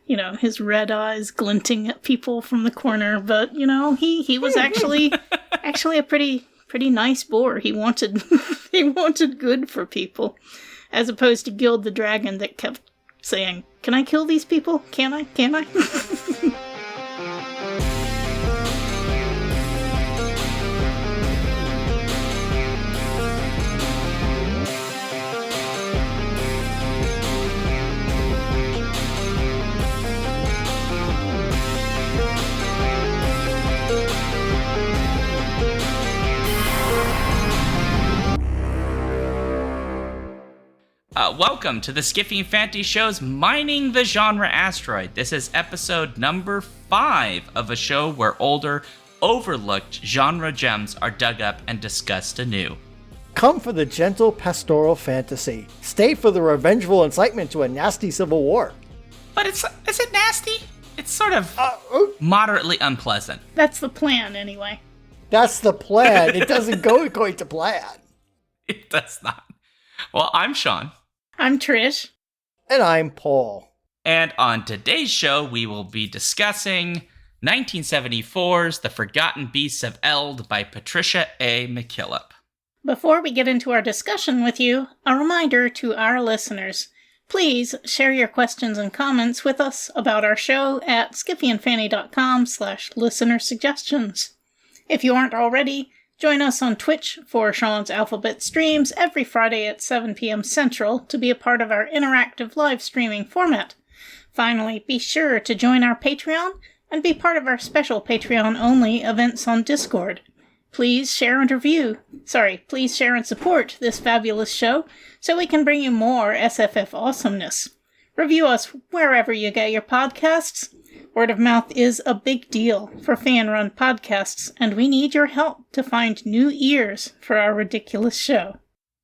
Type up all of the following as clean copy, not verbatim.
his red eyes glinting at people from the corner. But, he was actually a pretty nice boar. He wanted he wanted good for people, as opposed to Gild the dragon that kept saying, "Can I kill these people? Can I? Can I?" Welcome to the Skiffy and Fantasy Show's Mining the Genre Asteroid. This is episode number 5 of a show where older, overlooked genre gems are dug up and discussed anew. Come for the gentle pastoral fantasy. Stay for the revengeful incitement to a nasty civil war. But is it nasty? It's sort of moderately unpleasant. That's the plan, anyway. That's the plan. It doesn't go according to plan. It does not. Well, I'm Sean. I'm Trish. And I'm Paul. And on today's show, we will be discussing 1974's The Forgotten Beasts of Eld by Patricia A. McKillip. Before we get into our discussion with you, a reminder to our listeners. Please share your questions and comments with us about our show at skiffyandfanny.com/listener-suggestions. If you aren't already, join us on Twitch for Sean's Alphabet streams every Friday at 7 p.m. Central to be a part of our interactive live streaming format. Finally, be sure to join our Patreon and be part of our special Patreon-only events on Discord. Please share and support this fabulous show so we can bring you more SFF awesomeness. Review us wherever you get your podcasts. Word of mouth is a big deal for fan-run podcasts, and we need your help to find new ears for our ridiculous show.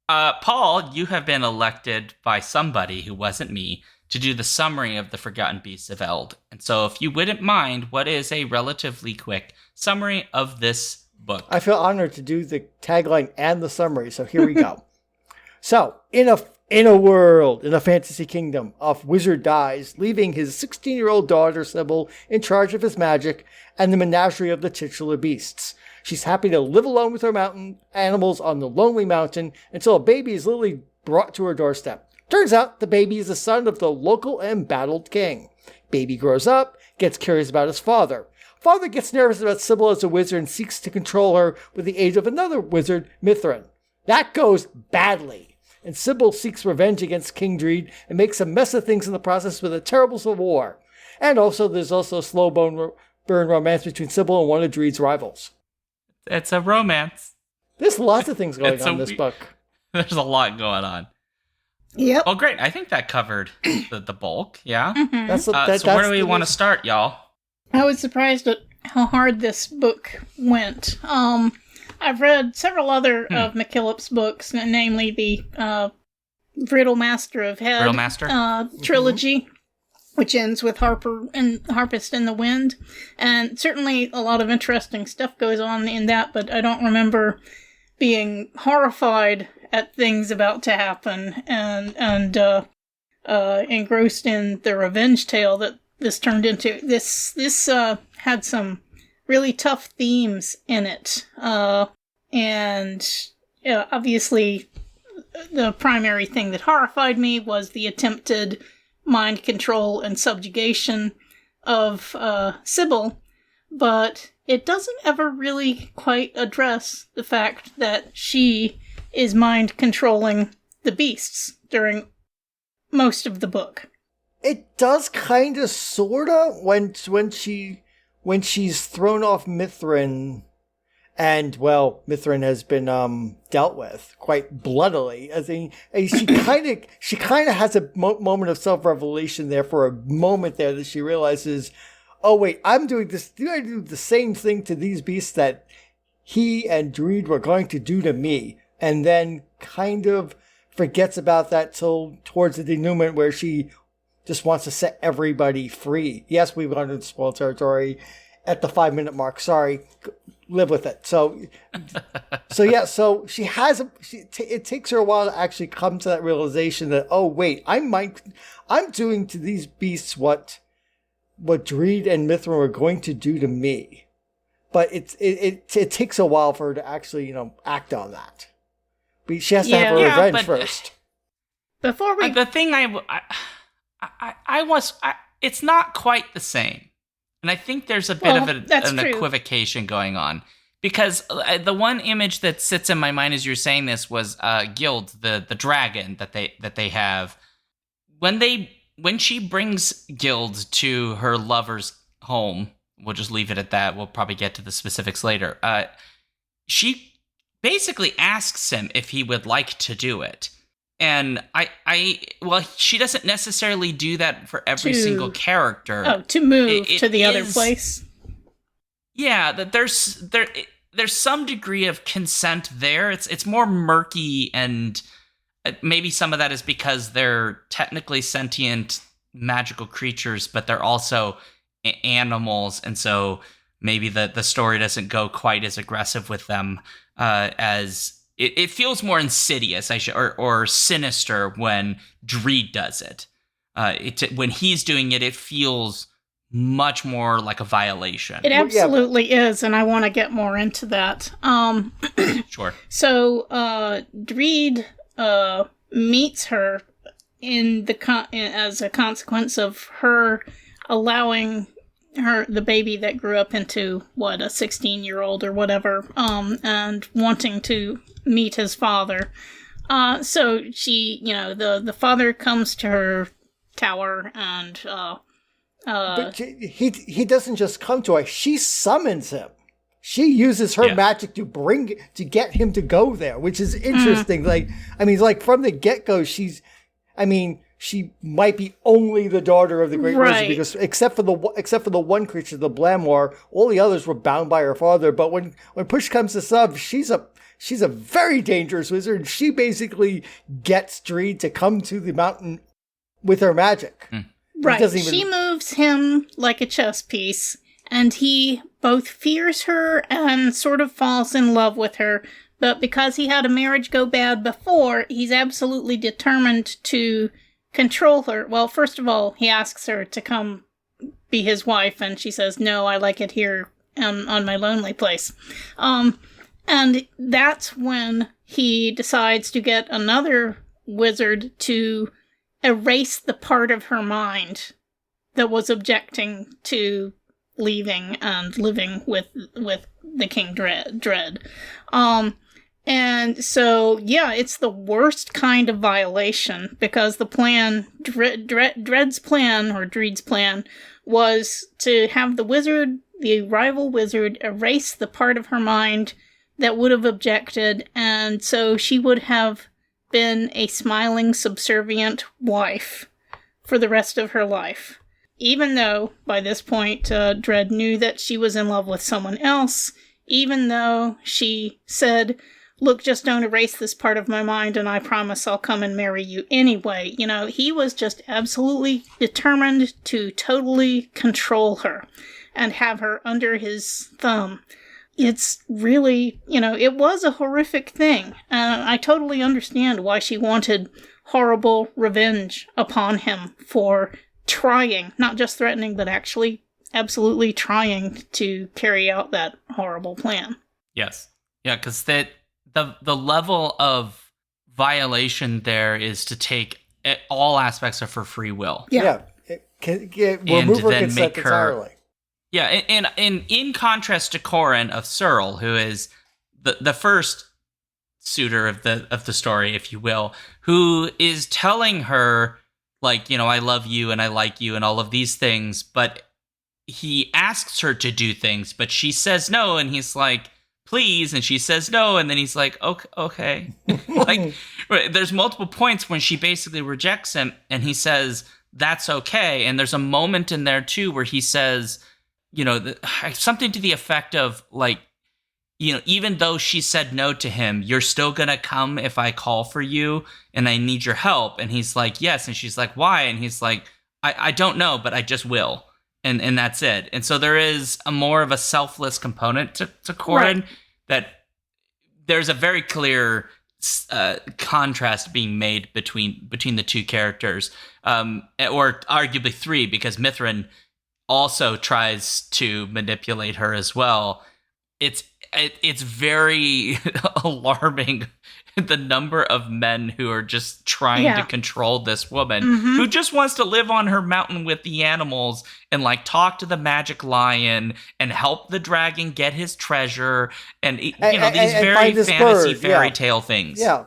Paul, you have been elected by somebody who wasn't me to do the summary of The Forgotten Beasts of Eld. And so if you wouldn't mind, what is a relatively quick summary of this book? I feel honored to do the tagline and the summary, so here we go. So, in a world, in a fantasy kingdom, a wizard dies, leaving his 16-year-old daughter, Sybil, in charge of his magic and the menagerie of the titular beasts. She's happy to live alone with her mountain animals on the lonely mountain until a baby is literally brought to her doorstep. Turns out the baby is the son of the local embattled king. Baby grows up, gets curious about his father. Father gets nervous about Sybil as a wizard and seeks to control her with the aid of another wizard, Mithrin. That goes badly. And Sybil seeks revenge against King Dreed and makes a mess of things in the process with a terrible civil war. And also, there's also a slow burn romance between Sybil and one of Dreed's rivals. It's a romance. There's lots of things going on in this book. There's a lot going on. Yep. Well, great. I think that covered the bulk, yeah? Mm-hmm. So where do we want to start, y'all? I was surprised at how hard this book went. I've read several other of McKillip's books, namely the Riddle Master of Head trilogy, which ends with Harpist in the Wind. And certainly a lot of interesting stuff goes on in that, but I don't remember being horrified at things about to happen and engrossed in the revenge tale that this turned into. This had some really tough themes in it. Obviously, the primary thing that horrified me was the attempted mind control and subjugation of Sybil, but it doesn't ever really quite address the fact that she is mind controlling the beasts during most of the book. It does kind of, sort of, when she's thrown off Mithrin, and, well, Mithrin has been dealt with quite bloodily. I think she kind of has a moment of self-revelation there for a moment there that she realizes, oh wait, I'm doing this. Do I do the same thing to these beasts that he and Dreed were going to do to me? And then kind of forgets about that till towards the denouement where she just wants to set everybody free. Yes, we've gone into spoil territory at the 5-minute mark. Sorry, live with it. So yeah. So she has. It takes her a while to actually come to that realization that, oh wait, I'm doing to these beasts what what Dreed and Mithrin were going to do to me. But it takes a while for her to actually, act on that. But she has to have her revenge first. Before we... The thing it's not quite the same. And I think there's a bit of an equivocation going on. Because the one image that sits in my mind as you're saying this was Gild, the dragon that they have. When she brings Gild to her lover's home, we'll just leave it at that. We'll probably get to the specifics later. She basically asks him if he would like to do it. And she doesn't necessarily do that for every single character. Oh, to move to the other place. Yeah, that there's some degree of consent there. It's more murky, and maybe some of that is because they're technically sentient magical creatures, but they're also animals, and so maybe the story doesn't go quite as aggressive with them as it feels more insidious, or sinister when Dreed does it. When he's doing it, it feels much more like a violation. It absolutely is, and I want to get more into that. Sure. So, Dreed meets her as a consequence of her allowing the baby that grew up into, a 16-year-old or whatever, and wanting to meet his father. So she, the father comes to her tower and... but he doesn't just come to her. She summons him. She uses her magic to get him to go there, which is interesting. From the get-go, she might be only the daughter of the Great Wizard, because except for the one creature, the Blamoir, all the others were bound by her father. But when push comes to shove, she's a very dangerous wizard. She basically gets Dreed to come to the mountain with her magic. Right. She moves him like a chess piece, and he both fears her and sort of falls in love with her. But because he had a marriage go bad before, he's absolutely determined to control her. Well, first of all, he asks her to come be his wife, and she says, "No, I like it here on my lonely place." And that's when he decides to get another wizard to erase the part of her mind that was objecting to leaving and living with the King Dread. And so, it's the worst kind of violation, because the plan, Dread's plan, or Dreed's plan, was to have the rival wizard, erase the part of her mind that would have objected, and so she would have been a smiling, subservient wife for the rest of her life. Even though, by this point, Dread knew that she was in love with someone else, even though she said, "Look, just don't erase this part of my mind, and I promise I'll come and marry you anyway." He was just absolutely determined to totally control her and have her under his thumb. It's really, it was a horrific thing. I totally understand why she wanted horrible revenge upon him for trying, not just threatening, but actually absolutely trying to carry out that horrible plan. Yes. Yeah, because the level of violation there is to take all aspects of her free will. Yeah. Remove her consent entirely. Yeah, and in contrast to Corin of Searle, who is the first suitor of the story, if you will, who is telling her, I love you and I like you and all of these things, but he asks her to do things, but she says no, and he's like, "Please," and she says no, and then he's like, okay. There's multiple points when she basically rejects him, and he says, "That's okay," and there's a moment in there, too, where he says... something to the effect of, even though she said no to him, "You're still gonna come if I call for you, and I need your help." And he's like, "Yes." And she's like, "Why?" And he's like, I don't know, but I just will. And that's it. And so there is a more of a selfless component to Corin, that there's a very clear contrast being made between the two characters, or arguably three, because Mithrin also tries to manipulate her as well. It's very alarming, the number of men who are just trying to control this woman who just wants to live on her mountain with the animals and like talk to the magic lion and help the dragon get his treasure and these very fantasy fairy tale things. Yeah.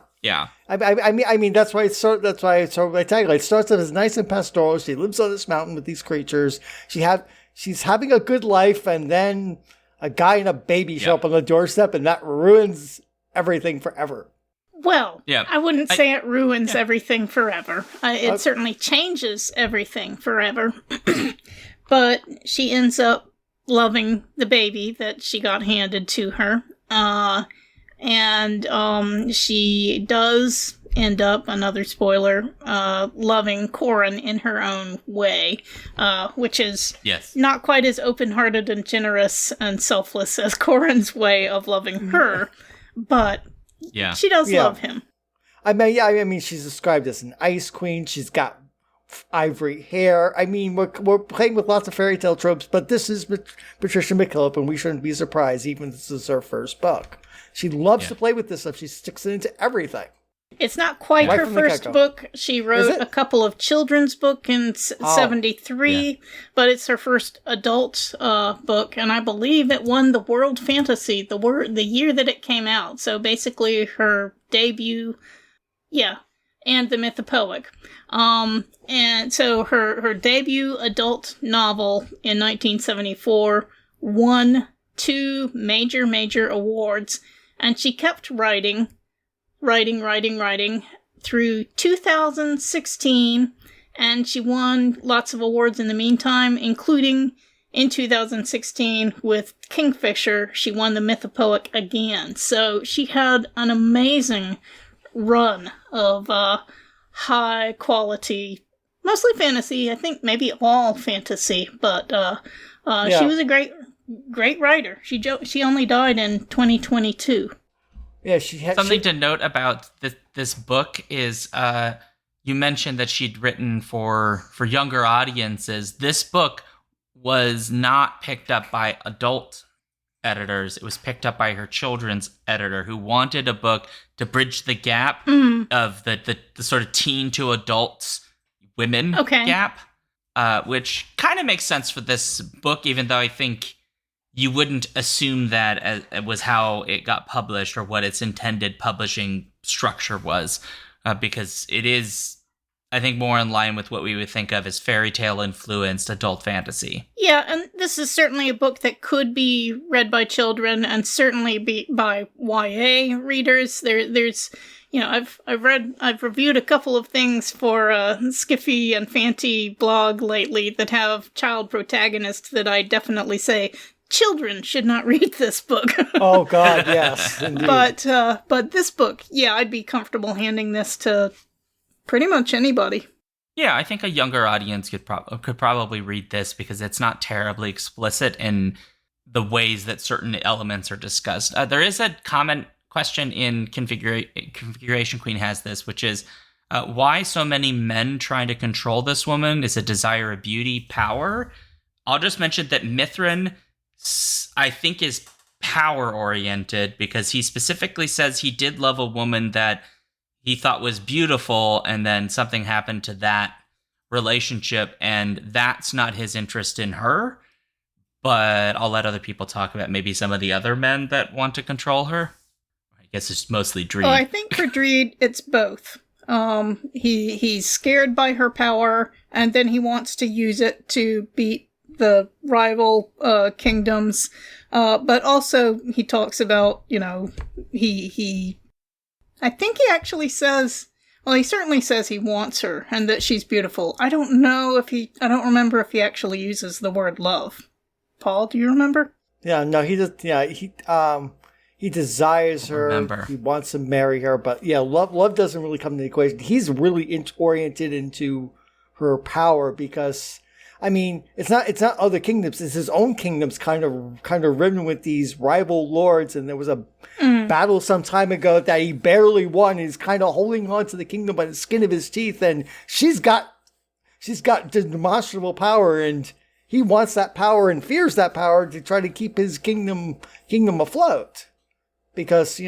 I mean that's why it's so my tagline. It starts off as nice and pastoral. She lives on this mountain with these creatures. She's having a good life, and then a guy and a baby show up on the doorstep, and that ruins everything forever. Well, I wouldn't say it ruins everything forever. It certainly changes everything forever. But she ends up loving the baby that she got handed to her. And she does end up, another spoiler, loving Corin in her own way, which is not quite as open-hearted and generous and selfless as Corin's way of loving her, but she does love him. I mean, she's described as an ice queen. She's got ivory hair. I mean, we're playing with lots of fairy tale tropes, but this is Patricia McKillip, and we shouldn't be surprised, even if this is her first book. She loves to play with this stuff. She sticks it into everything. It's not quite her first book. She wrote a couple of children's books in 73, but it's her first adult book, and I believe it won the World Fantasy the year that it came out. So basically her debut, and the Mythopoeic. And so her debut adult novel in 1974 won 2 major awards, and she kept writing through 2016, and she won lots of awards in the meantime, including in 2016 with Kingfisher. She won the Mythopoeic again. So she had an amazing run of high quality, mostly fantasy, I think maybe all fantasy, but she was a great writer. She only died in 2022. Yeah, she had something to note about this book is you mentioned that she'd written for younger audiences. This book was not picked up by adult editors. It was picked up by her children's editor, who wanted a book to bridge the gap of the sort of teen to adults women gap, which kind of makes sense for this book, even though I think you wouldn't assume that it was how it got published or what its intended publishing structure was, because it is, I think, more in line with what we would think of as fairy tale influenced adult fantasy. Yeah, and this is certainly a book that could be read by children and certainly be by YA readers. There's I've reviewed a couple of things for Skiffy and Fanty blog lately that have child protagonists that I definitely say children should not read this book. Oh God, yes, indeed. But this book, I'd be comfortable handing this to pretty much anybody. Yeah, I think a younger audience could probably read this because it's not terribly explicit in the ways that certain elements are discussed. There is a common question in Configuration Queen has this, which is why so many men trying to control this woman? Is it desire of beauty, power? I'll just mention that Mithrin, I think, is power-oriented because he specifically says he did love a woman that he thought was beautiful, and then something happened to that relationship, and that's not his interest in her. But I'll let other people talk about maybe some of the other men that want to control her. I guess it's mostly Dreed. Well, I think for Dreed, it's both. He's scared by her power, and then he wants to use it to beat the rival kingdoms, but also he talks about, I think he actually says, well, he certainly says he wants her and that she's beautiful. I don't remember if he actually uses the word love. Paul, do you remember? Yeah, no, he does. Yeah, he desires her. He wants to marry her, but love doesn't really come into the equation. He's really oriented into her power because, I mean, it's not other kingdoms. It's his own kingdoms kind of ridden with these rival lords. And there was a battle some time ago that he barely won. He's kind of holding on to the kingdom by the skin of his teeth. And she's got demonstrable power. And he wants that power and fears that power to try to keep his kingdom afloat. Because,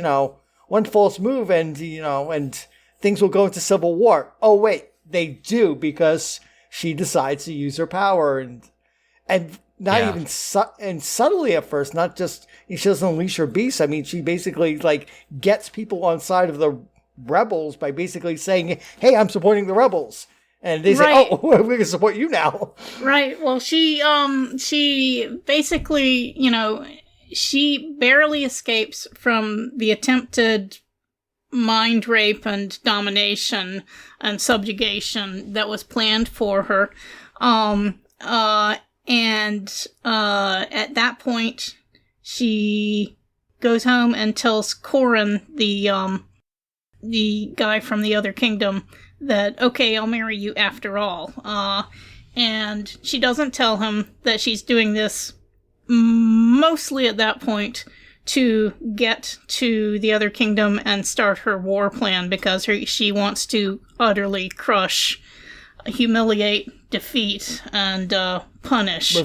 one false move and things will go into civil war. Oh, wait, they do, because she decides to use her power and not even and subtly at first, not just, she doesn't unleash her beast. I mean, she basically gets people on side of the rebels by basically saying, hey, I'm supporting the rebels. And they say, oh, we're going to support you now. Right. Well, she basically, she barely escapes from the attempted mind rape and domination and subjugation that was planned for her. And at that point, she goes home and tells Corin, the guy from the other kingdom, that, okay, I'll marry you after all. And she doesn't tell him that she's doing this mostly at that point to get to the other kingdom and start her war plan, because she wants to utterly crush, humiliate, defeat, and punish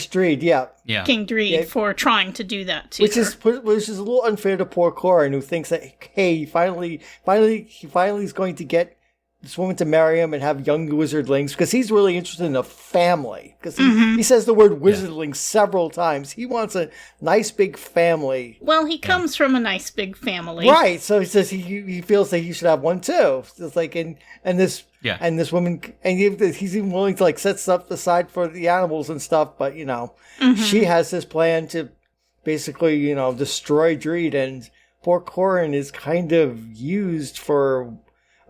Dreed, yeah. King Dreed for trying to do that to which her. Which is a little unfair to poor Corin, who thinks that, hey, he finally is going to get this woman to marry him and have young wizardlings, because he's really interested in a family. Because he says the word wizardling several times. He wants a nice big family. Well, he comes from a nice big family. Right, so he says he feels that he should have one too. It's like, and this woman, and he's even willing to set stuff aside for the animals and stuff, but she has this plan to basically, destroy Dreed, and poor Corin is kind of used for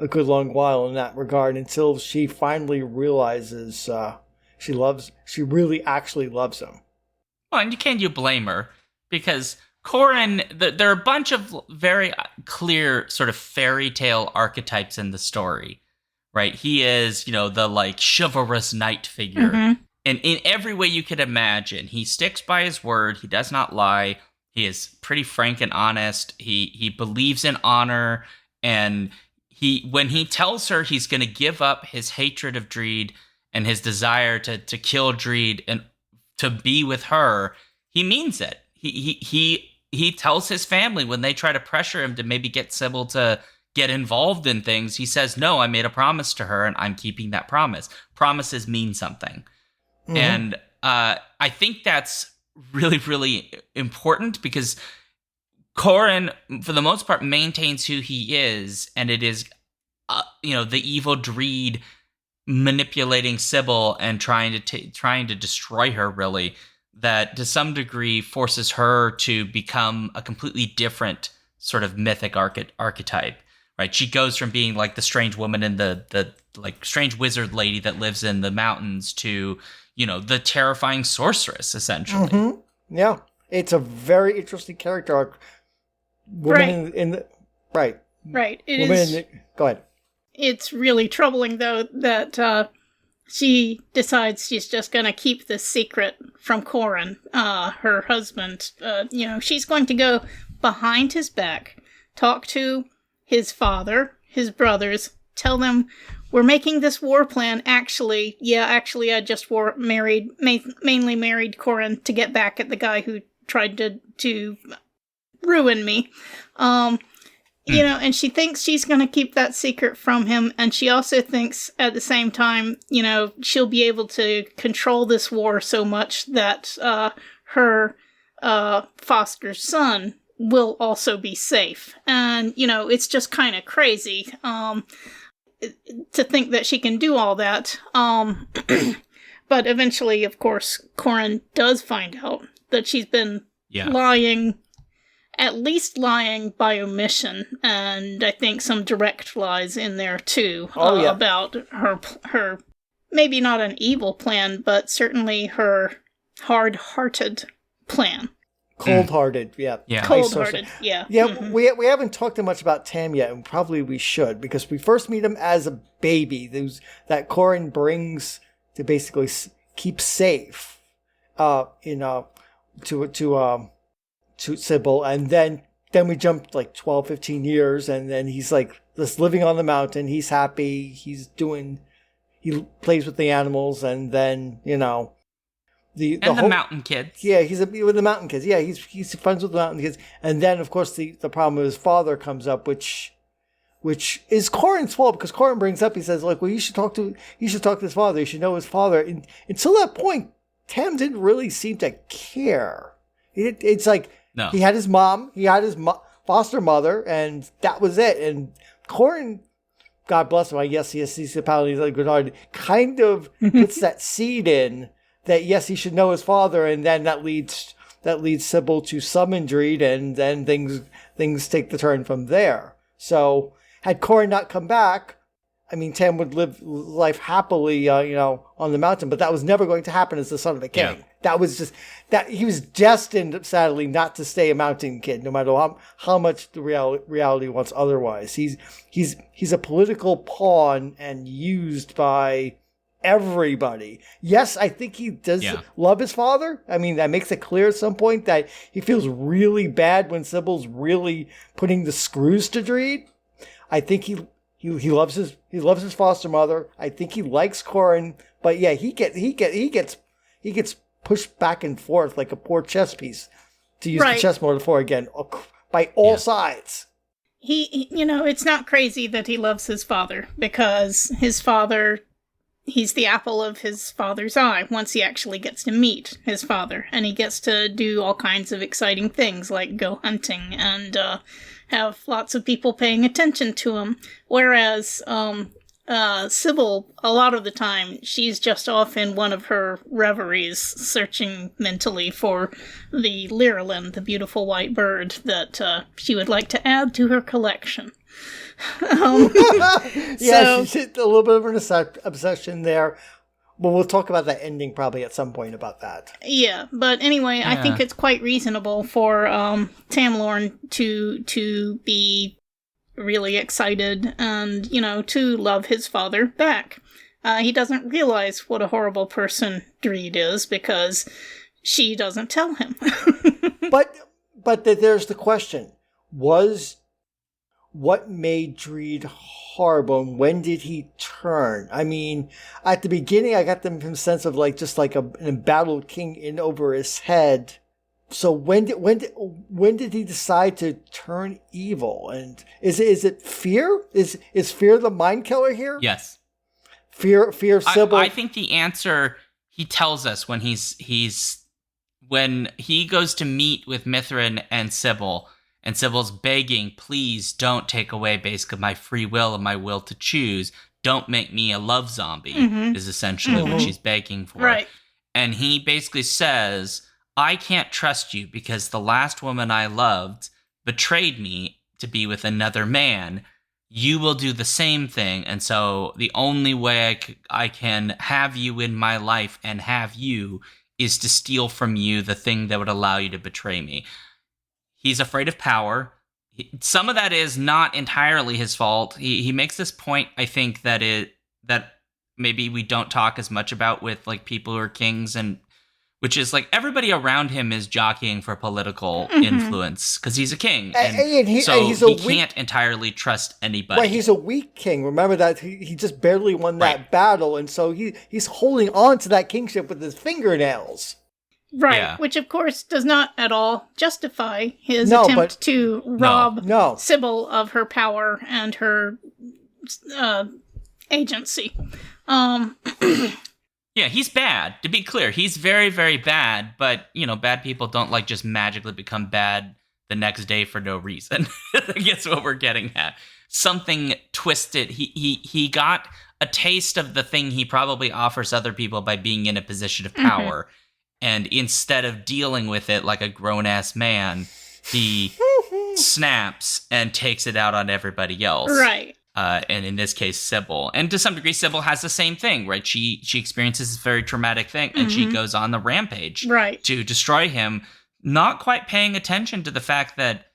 a good long while in that regard, until she finally realizes she really actually loves him. Well, and you blame her, because Corin, there are a bunch of very clear sort of fairy tale archetypes in the story, right? He is, the chivalrous knight figure. And in every way you could imagine, he sticks by his word. He does not lie. He is pretty frank and honest. He believes in honor, and when he tells her he's going to give up his hatred of Dreed and his desire to kill Dreed and to be with her, he means it. He tells his family when they try to pressure him to maybe get Sybil to get involved in things, he says, no, I made a promise to her and I'm keeping that promise. Promises mean something. And I think that's really, really important, because Corin, for the most part, maintains who he is, and it is, the evil Dreed manipulating Sybil and trying to destroy her, really, that to some degree forces her to become a completely different sort of mythic archetype, right? She goes from being the strange woman and the strange wizard lady that lives in the mountains to, the terrifying sorceress, essentially. Yeah, it's a very interesting character arc. Woman right. Go ahead. It's really troubling, though, that she decides she's just going to keep this secret from Corin, her husband. She's going to go behind his back, talk to his father, his brothers, tell them, we're making this war plan. Actually, I just mainly married Corin to get back at the guy who tried to ruin me. And she thinks she's going to keep that secret from him. And she also thinks at the same time, she'll be able to control this war so much that her foster son will also be safe. And, it's just kind of crazy to think that she can do all that. But eventually, of course, Corin does find out that she's been lying, at least lying by omission, and I think some direct lies in there too, about her maybe not an evil plan, but certainly her hard-hearted plan. Cold-hearted, yeah. Cold-hearted, yeah. Yeah, we haven't talked too much about Tam yet, and probably we should, because we first meet him as a baby that Corin brings to basically keep safe, to Sybil, and then we jump 12, 15 years, and then he's just living on the mountain. He's happy. He plays with the animals, and then the Mountain Kids. Yeah, he's with the Mountain Kids. Yeah, he's friends with the Mountain Kids. And then, of course, the problem with his father comes up, which is Corin's fault, because Corin brings up, he says, like, well, you should talk to his father. You should know his father. And until that point, Tam didn't really seem to care. It's like, no. He had his mom, he had his foster mother, and that was it. And Corin, God bless him, I guess he's apparently like good heart, kind of puts that seed in that, yes, he should know his father, and then that leads Sybil to summon Dreed, and then things take the turn from there. So had Corin not come back, I mean, Tam would live life happily, on the mountain, but that was never going to happen as the son of a king. Yeah. That was just that he was destined, sadly, not to stay a mountain kid, no matter how much the reality wants otherwise. He's a political pawn and used by everybody. Yes, I think he does love his father. I mean, that makes it clear at some point that he feels really bad when Sybil's really putting the screws to Dreed. I think he loves his foster mother. I think he likes Corin, but yeah, he gets pushed back and forth like a poor chess piece, to use the chess metaphor again, by all sides. He it's not crazy that he loves his father, because his father, he's the apple of his father's eye once he actually gets to meet his father, and he gets to do all kinds of exciting things like go hunting and have lots of people paying attention to him. Whereas Sybil, a lot of the time, she's just off in one of her reveries, searching mentally for the lyrolin, the beautiful white bird that she would like to add to her collection. She's a little bit of an obsession there. But we'll talk about that ending probably at some point about that. Yeah, but anyway, I think it's quite reasonable for Tamlorn to be really excited and, to love his father back. He doesn't realize what a horrible person Dreed is because she doesn't tell him. But there's the question. What made Dreed horrible, and when did he turn? I mean, at the beginning, I got the sense of an embattled king in over his head. So when did he decide to turn evil? And is it fear? Is fear the mind killer here? Yes. Fear of Sybil. I think the answer he tells us when when he goes to meet with Mithrin and Sybil. And Sybil's begging, please don't take away basically my free will and my will to choose. Don't make me a love zombie, is essentially what she's begging for. Right. And he basically says, I can't trust you because the last woman I loved betrayed me to be with another man. You will do the same thing. And so the only way I can have you in my life and have you is to steal from you the thing that would allow you to betray me. He's afraid of power. Some of that is not entirely his fault. He makes this point, I think, that maybe we don't talk as much about with like people who are kings, and which is like everybody around him is jockeying for political influence because he's a king, and he can't entirely trust anybody. Right, he's a weak king. Remember that he just barely won that battle, and so he's holding on to that kingship with his fingernails. Right, which of course does not at all justify his attempt to rob Sybil of her power and her agency. Yeah, he's bad. To be clear, he's very, very bad, but, bad people don't just magically become bad the next day for no reason. I guess what we're getting at. Something twisted. He got a taste of the thing he probably offers other people by being in a position of power. And instead of dealing with it like a grown-ass man, he snaps and takes it out on everybody else. Right. And in this case, Sybil. And to some degree, Sybil has the same thing, right? She experiences this very traumatic thing, and she goes on the rampage to destroy him, not quite paying attention to the fact that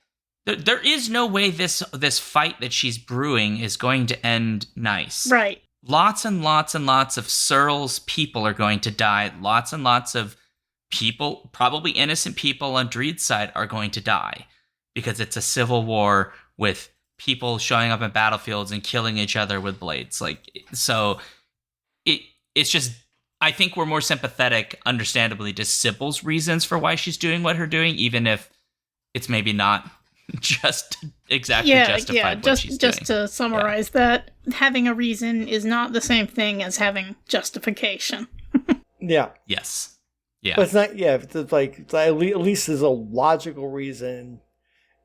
there is no way this fight that she's brewing is going to end nice. Right. Lots and lots and lots of Searle's people are going to die. Lots and lots of people, probably innocent people on Dreed's side, are going to die because it's a civil war with people showing up in battlefields and killing each other with blades. So it's just I think we're more sympathetic, understandably, to Sybil's reasons for why she's doing what her doing, even if it's maybe not just exactly justified what she's doing. Just to summarize that, having a reason is not the same thing as having justification. Yeah. Yes. Yeah. But it's not, it's like, at least there's a logical reason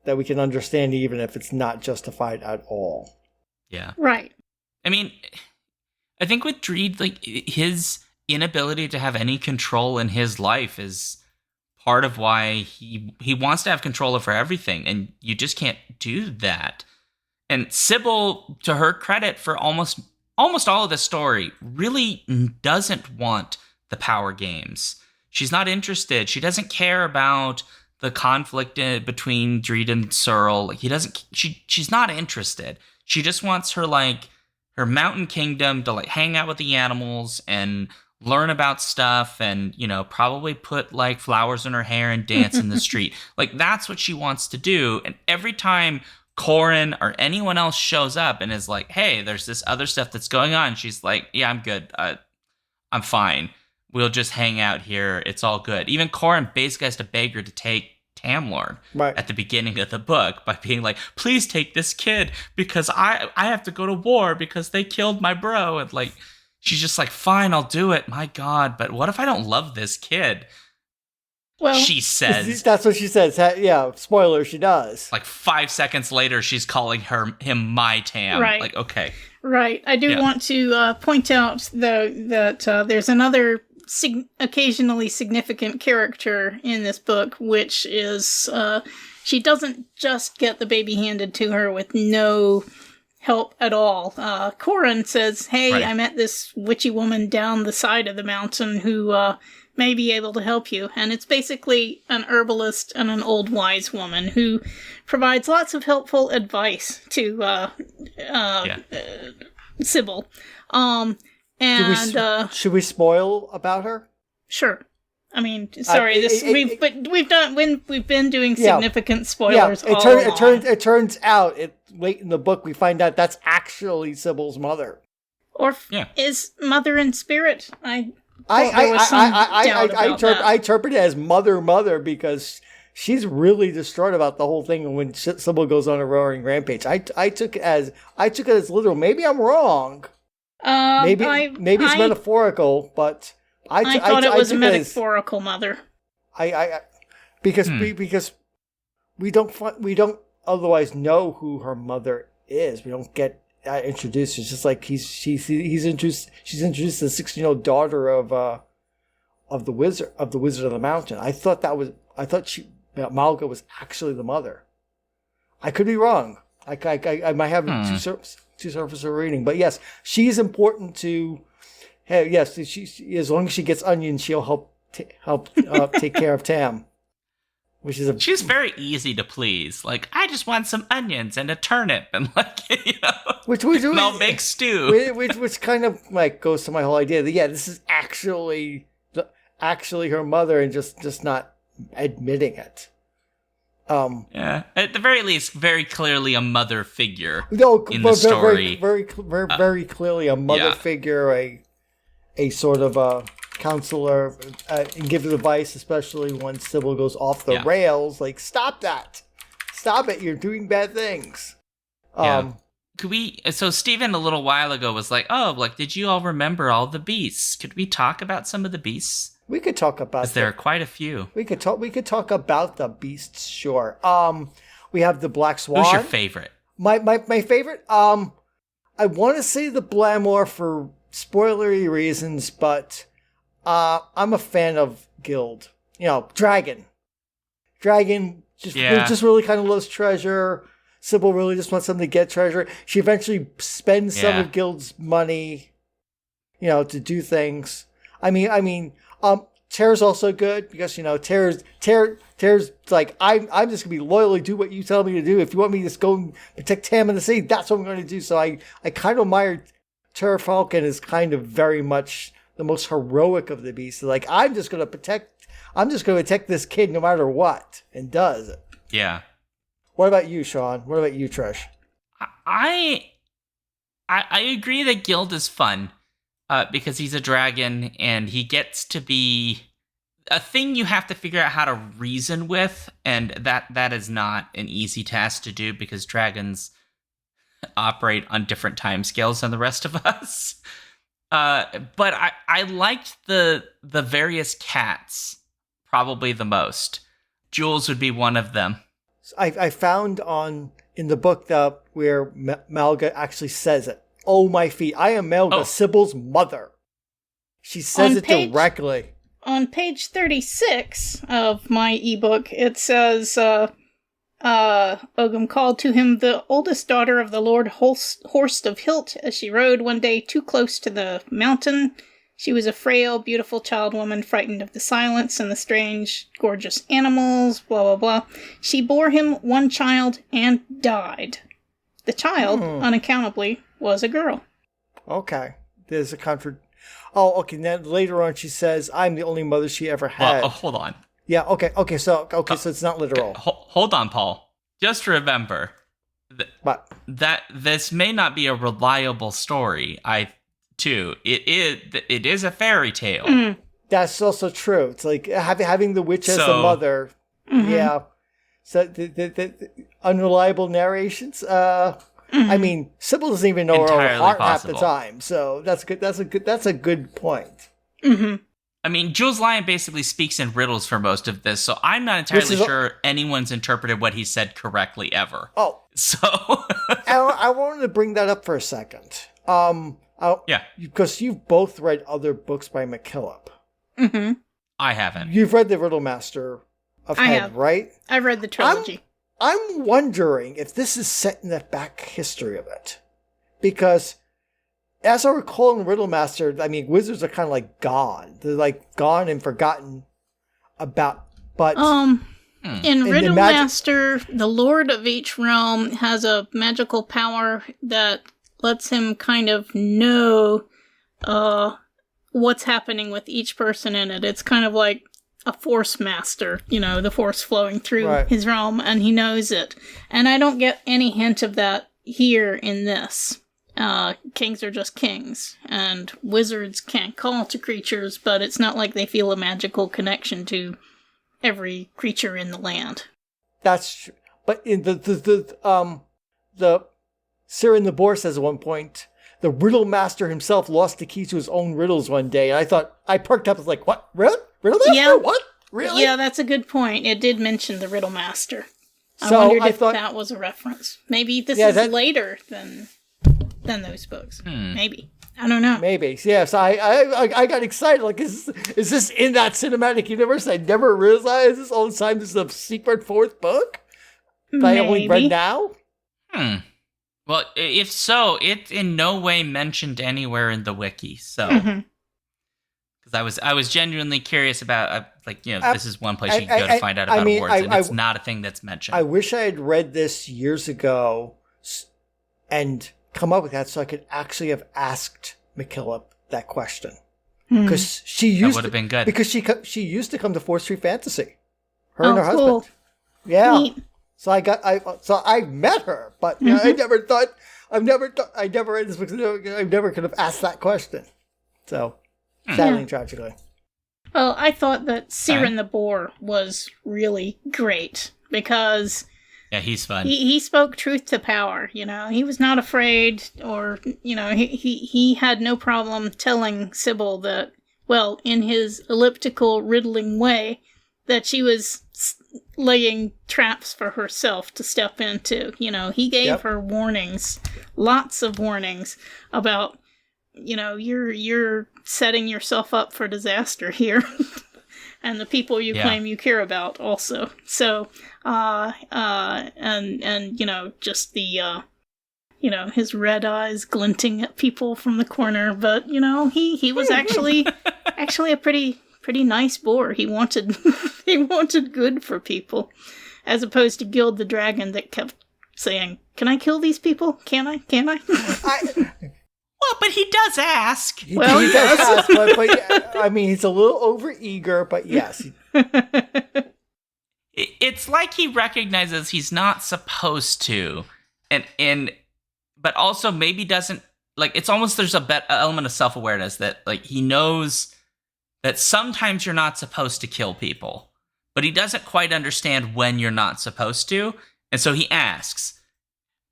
that we can understand, even if it's not justified at all. Yeah. Right. I mean, I think with Dreed, like, his inability to have any control in his life is part of why he wants to have control over everything, and you just can't do that. And Sybil, to her credit, for almost all of the story, really doesn't want the power games. She's not interested. She doesn't care about the conflict between Dreed and Searle. Like, she's not interested. She just wants her mountain kingdom to hang out with the animals and learn about stuff and, probably put flowers in her hair and dance in the street. That's what she wants to do. And every time Corin or anyone else shows up and is like, hey, there's this other stuff that's going on, she's like, yeah, I'm good. I'm fine. We'll just hang out here. It's all good. Even Corin basically has to beg her to take Tamlord at the beginning of the book by being like, please take this kid because I have to go to war because they killed my bro. And she's just like, fine, I'll do it. My God, but what if I don't love this kid? Well, she says. That's what she says. Yeah, spoiler, she does. 5 seconds later, she's calling him my Tam. Right. Okay. Right. I do want to point out, though, that there's another occasionally significant character in this book, which is she doesn't just get the baby handed to her with no help at all. Corin says, hey, I met this witchy woman down the side of the mountain who may be able to help you. And it's basically an herbalist and an old wise woman who provides lots of helpful advice to Sybil. Should we spoil about her? Sure. I mean, sorry. We've been doing significant spoilers. Yeah, it turns out late in the book we find out that's actually Sybil's mother, or is mother in spirit. I interpret it as mother because she's really distraught about the whole thing. And when Sybil goes on a roaring rampage, I took it as literal. Maybe I'm wrong. Maybe it's metaphorical, but I thought it was a metaphorical mother. Because we don't otherwise know who her mother is. We don't get introduced. It's just like she's introduced. She's introduced the 16-year-old daughter of the wizard of the mountain. I thought Malga was actually the mother. I could be wrong. I might have two surface of reading, but yes, she's important to. Hey, yes, she as long as she gets onions, she'll help take care of Tam. She's very easy to please. I just want some onions and a turnip, and which I'll make stew. Which kind of goes to my whole idea that this is actually her mother, and just not admitting it. At the very least, very clearly a mother figure in the story. Very clearly a mother figure, a sort of a counselor, and give advice, especially when Sybil goes off the rails. Stop that! Stop it! You're doing bad things. Could we? So Stephen a little while ago was like, "Oh, did you all remember all the beasts? Could we talk about some of the beasts?" We could talk about. Because there are quite a few. We could talk about the beasts. Sure. We have the black swan. Who's your favorite? My favorite. I want to say the Blamor for spoilery reasons, but I'm a fan of Guild. Dragon. Dragon just really kind of loves treasure. Sybil really just wants something to get treasure. She eventually spends some of Guild's money, to do things. I mean, Terra's also good because Terra's like I'm just gonna be loyally do what you tell me to do. If you want me to just go and protect Tam in the sea, that's what I'm going to do. So I kind of admire Terra Falcon is kind of very much the most heroic of the beasts. I'm just going to protect this kid no matter what, and does it. Yeah. What about you, Sean? What about you, Trish? I agree that Guild is fun. because he's a dragon and he gets to be a thing you have to figure out how to reason with, and that is not an easy task to do because dragons operate on different time scales than the rest of us. But I liked the various cats probably the most. Jules would be one of them. I found in the book where Melga actually says it. Oh, my feet. I am Melga, Sybil's mother. She says it directly. On page 36 of my ebook, it says, Ogum called to him the oldest daughter of the Lord Horst of Hilt as she rode one day too close to the mountain. She was a frail, beautiful child woman, frightened of the silence and the strange, gorgeous animals, blah, blah, blah. She bore him one child and died. The child, unaccountably, was a girl. Okay. There's a Oh, okay. Then later on she says, I'm the only mother she ever had. Well, hold on. Yeah, okay. So it's not literal. Hold on, Paul. Just remember that this may not be a reliable story. It is a fairy tale. Mm. That's also true. It's like having the witch as a mother. Mm-hmm. Yeah. So the unreliable narrations. I mean, Sybil doesn't even know her own heart half the time. So that's good. That's a good point. Mm-hmm. I mean, Jules Lyon basically speaks in riddles for most of this, so I'm not entirely sure anyone's interpreted what he said correctly ever. Oh, so I wanted to bring that up for a second. Yeah, because you've both read other books by McKillip. Mm-hmm. I haven't. You've read the Riddle Master of Head, right? I've read the trilogy. I'm wondering if this is set in the back history of it. Because, as I recall in Riddle Master, I mean, wizards are kind of like gone. They're like gone and forgotten about. But in Riddle Master, the lord of each realm has a magical power that lets him kind of know what's happening with each person in it. It's kind of like a force master, the force flowing through his realm, and he knows it. And I don't get any hint of that here in this. Kings are just kings, and wizards can't call to creatures, but it's not like they feel a magical connection to every creature in the land. That's true. But in the Sirin the Boar says at one point, the Riddle Master himself lost the key to his own riddles one day, and I perked up, I was like, what? Riddle Master? Yeah. What? Really? Yeah, that's a good point. It did mention the Riddle Master. I wondered if that was a reference. Maybe this is later than those books. Maybe. I don't know. Maybe. Yeah, so I got excited. Like, is this in that cinematic universe? I never realized this all the time. This is a secret fourth book that I only read now? Well, if so, it's in no way mentioned anywhere in the wiki, so... Because I was genuinely curious about, this is one place you can go to find out about awards, and it's not a thing that's mentioned. I wish I had read this years ago and come up with that so I could actually have asked McKillip that question. Because that would have been good. Because she used to come to 4th Street Fantasy. Her and her husband. Yeah. Neat. So I met her, but I never read this book. I never could have asked that question. So... sadly and tragically. Well, I thought that Sirin the Boar was really great because... yeah, he's fun. He spoke truth to power, He was not afraid or, he had no problem telling Sybil that, well, in his elliptical, riddling way, that she was laying traps for herself to step into. He gave her warnings, lots of warnings about... you're setting yourself up for disaster here. And the people you claim you care about also. So, just the, his red eyes glinting at people from the corner. But, he was actually a pretty nice boar. He wanted good for people. As opposed to Gild the Dragon that kept saying, can I kill these people? Can I? Well, but he does ask. He does ask, but I mean, he's a little over-eager, but yes. It's like he recognizes he's not supposed to, but also maybe doesn't like, it's almost there's a element of self-awareness that, like, he knows that sometimes you're not supposed to kill people, but he doesn't quite understand when you're not supposed to. And so he asks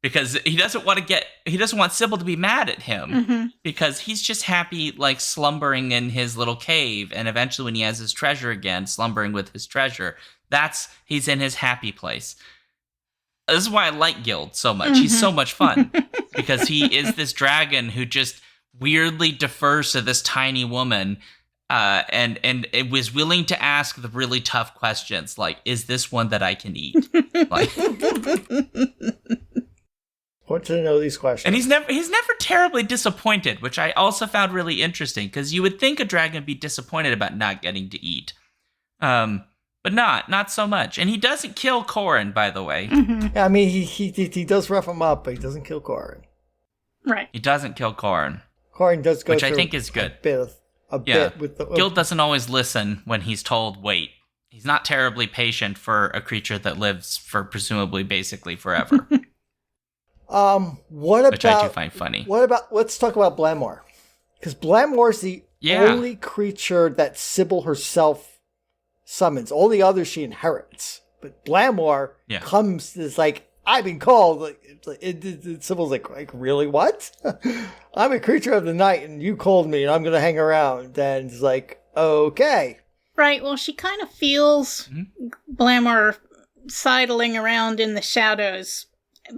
because he doesn't want Sybil to be mad at him because he's just happy, like, slumbering in his little cave. And eventually when he has his treasure again, slumbering with his treasure, he's in his happy place. This is why I like Guild so much. He's so much fun because he is this dragon who just weirdly defers to this tiny woman, and it was willing to ask the really tough questions, like, is this one that I can eat? Like, want to know these questions. And he's never terribly disappointed, which I also found really interesting because you would think a dragon would be disappointed about not getting to eat. But not so much. And he doesn't kill Corin, by the way. Yeah, I mean, he does rough him up, but he doesn't kill Corin. Right. He doesn't kill Corin. Corin does go which through I think is good. A bit with the... Guild doesn't always listen when he's told, wait. He's not terribly patient for a creature that lives for presumably basically forever. Which I do find funny. Let's talk about Blamor. Because Blamor is the only creature that Sybil herself summons. All the others she inherits. But Blamor comes, is like, I've been called. Like, Sybil's like, really, what? I'm a creature of the night and you called me and I'm going to hang around. And it's like, okay. Right, well, she kind of feels Blamor sidling around in the shadows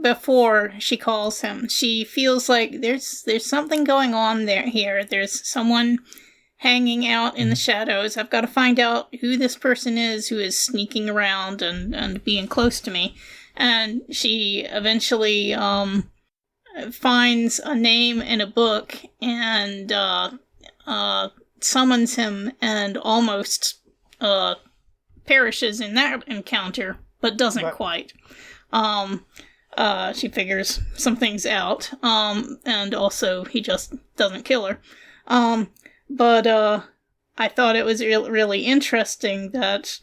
before she calls him. She feels like there's something going on here. There's someone hanging out in the shadows. I've got to find out who this person is who is sneaking around and being close to me. And she eventually finds a name in a book and summons him and almost perishes in that encounter, but doesn't quite. She figures some things out, and also he just doesn't kill her. But I thought it was really interesting that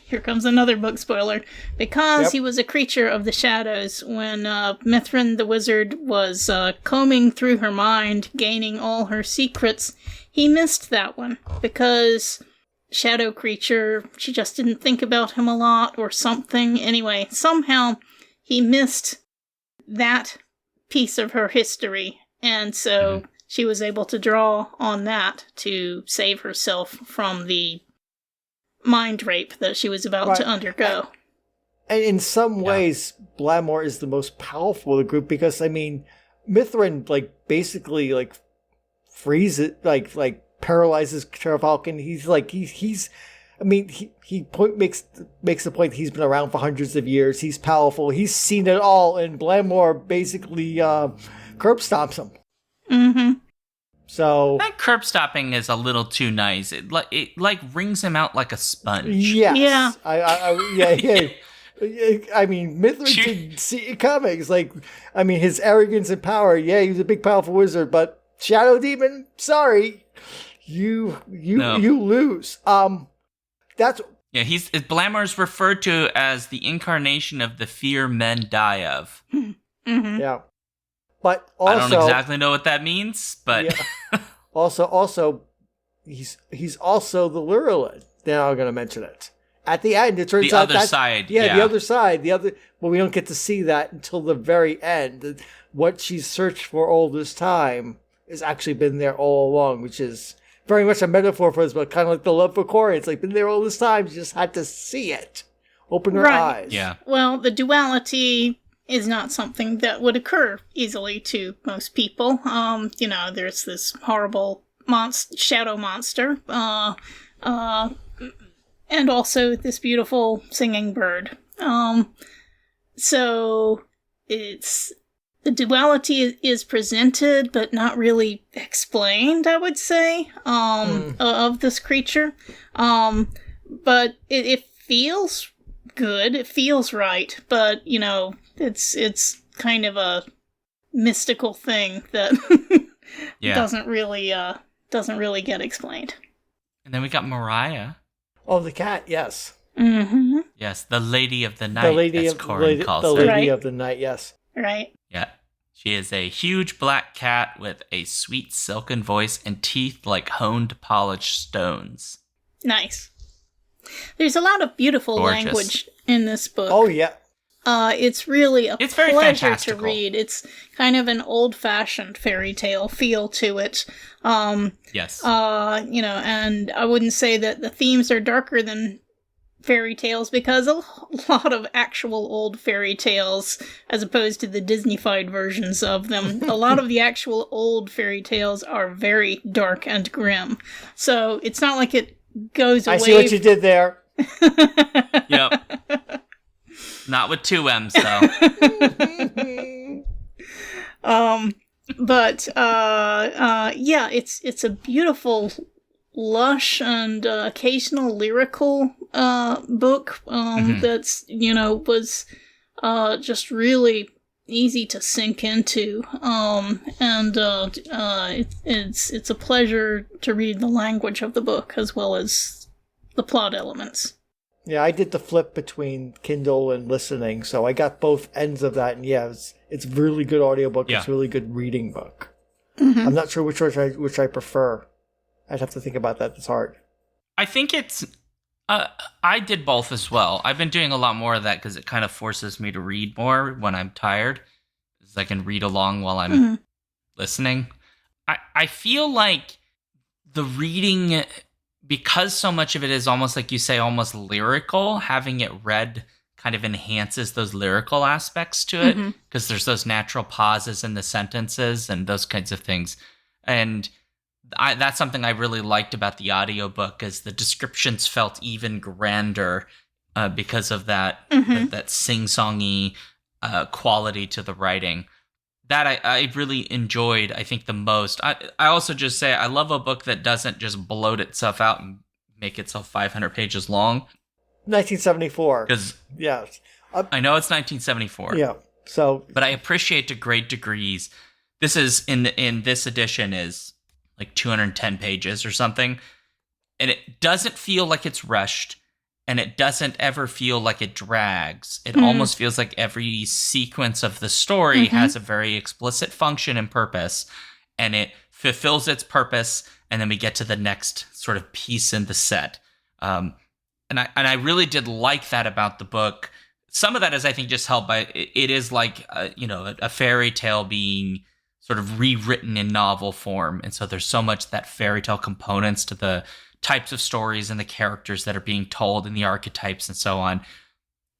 here comes another book spoiler. Because he was a creature of the shadows, when Mithrin the wizard was combing through her mind, gaining all her secrets, he missed that one. Because shadow creature, she just didn't think about him a lot or something. Anyway, somehow he missed that piece of her history. And so she was able to draw on that to save herself from the mind rape that she was about to undergo. And in some ways, Blamor is the most powerful of the group because, I mean, Mithrin, like, basically, like, freezes, like paralyzes Terrafalcon. He's like, he's I mean, he makes the point that he's been around for hundreds of years. He's powerful. He's seen it all, and Blamor basically curb stomps him. Mm-hmm. So that curb stopping is a little too nice. It wrings him out like a sponge. Yes. Yeah. I mean, Mithrin didn't see it coming. It's like, I mean, his arrogance and power. Yeah, he was a big, powerful wizard, but Shadow Demon, sorry, you lose. That's Blamor's referred to as the incarnation of the fear men die of. Mm-hmm. Yeah. But also, I don't exactly know what that means, but also, he's also the Lurelin. Now I'm going to mention it. At the end, it turns out the other side. Yeah, the other side. But we don't get to see that until the very end. What she's searched for all this time has actually been there all along, which is very much a metaphor for this, but kind of like the love for Corin. It's like been there all this time. She just had to see it. Open her eyes. Yeah. Well, the duality is not something that would occur easily to most people. There's this horrible shadow monster, and also this beautiful singing bird. So it's the duality is presented, but not really explained, I would say, of this creature. But it feels good. It feels right, but it's kind of a mystical thing that doesn't really get explained. And then we got Mariah. Oh, the cat, yes. Mm-hmm. Yes, the Lady of the Night, the lady as of Corin calls her. The Lady of the Night, yes. Right. Yeah. She is a huge black cat with a sweet silken voice and teeth like honed polished stones. Nice. There's a lot of beautiful language in this book. Oh, yeah. It's really it's pleasure very fantastical to read. It's kind of an old-fashioned fairy tale feel to it. Yes. And I wouldn't say that the themes are darker than fairy tales, because a lot of actual old fairy tales, as opposed to the Disney-fied versions of them, a lot of the actual old fairy tales are very dark and grim. So it's not like it goes away. I see what you did there. Yep. Not with 2 M's, though. It's a beautiful, lush, and occasional lyrical book that's, was just really easy to sink into. It's a pleasure to read the language of the book as well as the plot elements. Yeah, I did the flip between Kindle and listening, so I got both ends of that. And yeah, it's really good audiobook. Yeah. It's really good reading book. Mm-hmm. I'm not sure which I prefer. I'd have to think about that. It's hard. I think it's... I did both as well. I've been doing a lot more of that because it kind of forces me to read more when I'm tired, because I can read along while I'm listening. I feel like the reading... because so much of it is almost, like you say, almost lyrical, having it read kind of enhances those lyrical aspects to it, because there's those natural pauses in the sentences and those kinds of things. And that's something I really liked about the audiobook, is the descriptions felt even grander because of that, that sing-songy quality to the writing. That I really enjoyed, I think, the most. I also just say I love a book that doesn't just bloat itself out and make itself 500 pages long. 1974. Because yes, I know it's 1974. Yeah. So, but I appreciate to great degrees. This is in this edition is like 210 pages or something, and it doesn't feel like it's rushed. And it doesn't ever feel like it drags. It almost feels like every sequence of the story has a very explicit function and purpose, and it fulfills its purpose, and then we get to the next sort of piece in the set. And I really did like that about the book. Some of that is, I think, just helped by it is like a fairy tale being sort of rewritten in novel form, and so there's so much that fairy tale components to the types of stories and the characters that are being told and the archetypes and so on.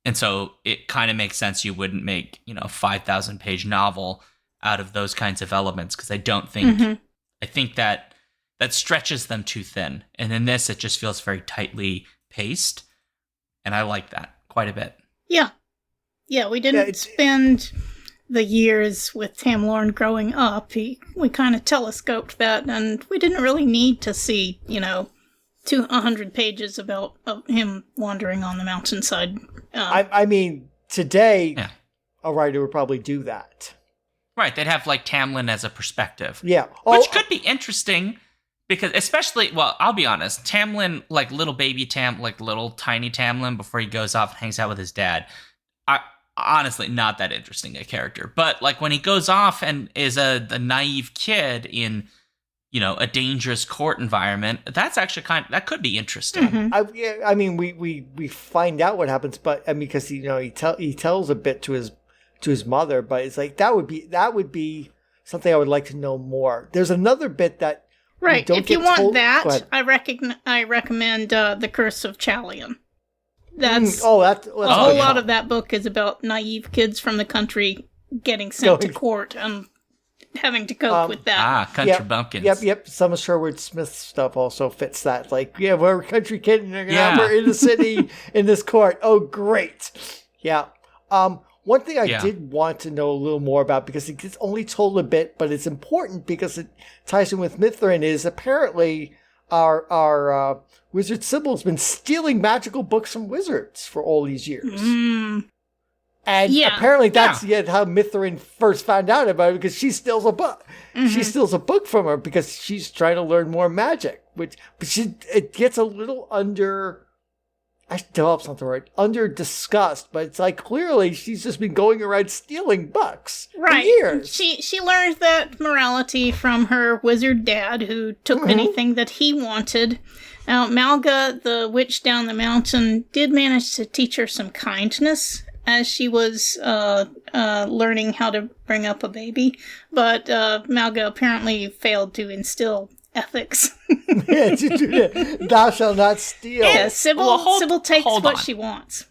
And so it kind of makes sense you wouldn't make, a 5,000 page novel out of those kinds of elements, because I don't think, I think that stretches them too thin. And in this, it just feels very tightly paced. And I like that quite a bit. Yeah. Yeah, we didn't spend the years with Tam Lorne growing up. We kind of telescoped that, and we didn't really need to see, 200 pages about him wandering on the mountainside. I mean, today, a writer would probably do that. Right, they'd have, like, Tamlin as a perspective. Yeah. Which could be interesting, because especially, well, I'll be honest, Tamlin, like little baby like little tiny Tamlin before he goes off and hangs out with his dad, honestly, not that interesting a character. But, like, when he goes off and is the naive kid in... a dangerous court environment, that's actually that could be interesting. I mean, we find out what happens, but I mean, because he tells a bit to his mother, but it's like that would be something I would like to know more. There's another bit that if you want that, I recommend The Curse of Chalion. That's a whole lot of that book is about naive kids from the country getting sent to court and having to cope with that. Country bumpkins. Yep. Some of Sherwood Smith's stuff also fits that. Like, we're a country kid and we're in the city in this court. Oh, great. Yeah. One thing I did want to know a little more about, because it gets only told a bit, but it's important because it ties in with Mithrin, is apparently our wizard Sybil's been stealing magical books from wizards for all these years. And apparently that's how Mithrin first found out about it, because she steals a book. She steals a book from her because she's trying to learn more magic, but it gets a little develop's not the right, under discussed, but it's like clearly she's just been going around stealing books for years. She learned that morality from her wizard dad, who took anything that he wanted. Now, Malga, the witch down the mountain, did manage to teach her some kindness as she was learning how to bring up a baby, but Malga apparently failed to instill ethics. Thou shalt not steal. Yeah, Sybil takes what she wants.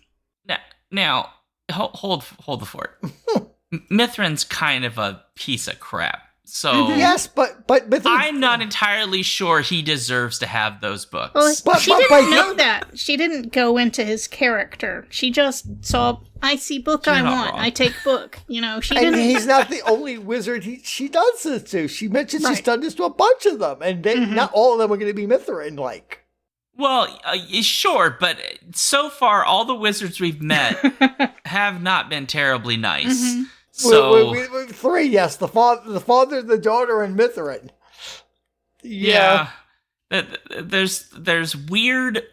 Now, hold the fort. Mithrin's kind of a piece of crap. So yes, but I'm not entirely sure he deserves to have those books. Well, she didn't know that. She didn't go into his character. She just saw, I see book I want. Wrong. I take book. She didn't. And he's not the only wizard she does this to. She mentioned she's done this to a bunch of them, and not all of them are going to be Mithrin-like. Well, sure, but so far all the wizards we've met have not been terribly nice. Mm-hmm. So we 3, yes, the father, the daughter, and Mithrin. Yeah. There's weird